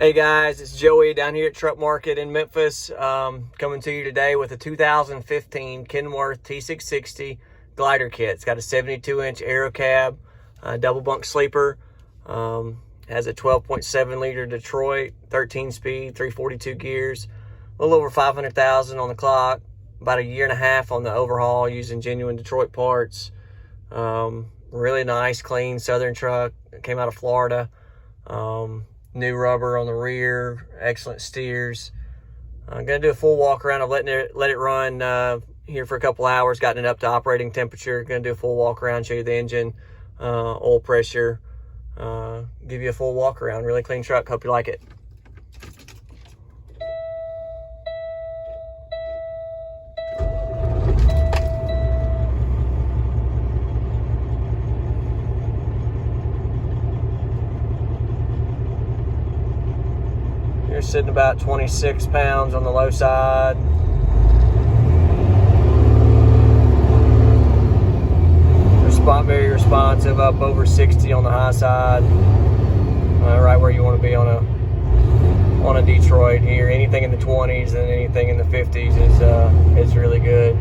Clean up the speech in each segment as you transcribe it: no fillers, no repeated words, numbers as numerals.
Hey guys, it's Joey down here at Truck Market in Memphis, coming to you today with a 2015 Kenworth T660 glider kit. It's got a 72-inch aero cab, double bunk sleeper, has a 12.7 liter Detroit, 13-speed, 342 gears, a little over 500,000 on the clock, about a year and a half on the overhaul using genuine Detroit parts. Really nice, clean Southern truck. It came out of Florida. New rubber on the rear, excellent steers. I'm gonna do a full walk around of let it run here for a couple hours, gotten it up to operating temperature. Gonna do a full walk around, show you the engine, oil pressure, give you a full walk around. Really clean truck, hope you like it. You're sitting about 26 pounds on the low side. Very responsive, up over 60 on the high side. Right where you want to be on a Detroit here. Anything in the 20s and anything in the 50s is really good.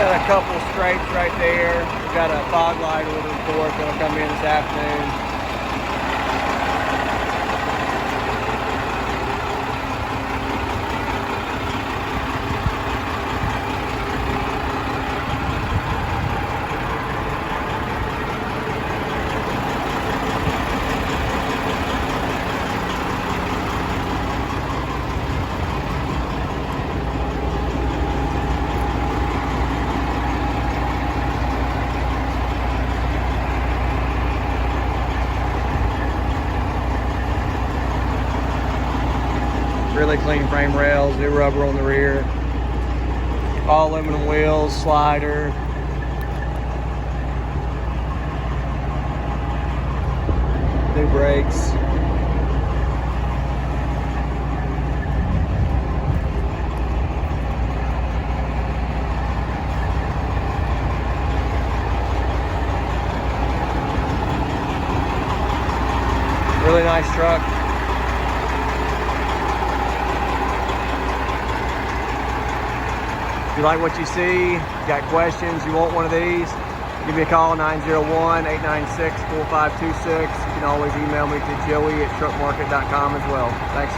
Got a couple scrapes right there. We've got a fog light ordered for it that'll come in this afternoon. Really clean frame rails, new rubber on the rear, all aluminum wheels, slider. New brakes. Really nice truck. If you like what you see, got questions, you want one of these, give me a call, 901-896-4526. You can always email me to joey@truckmarket.com as well. Thanks.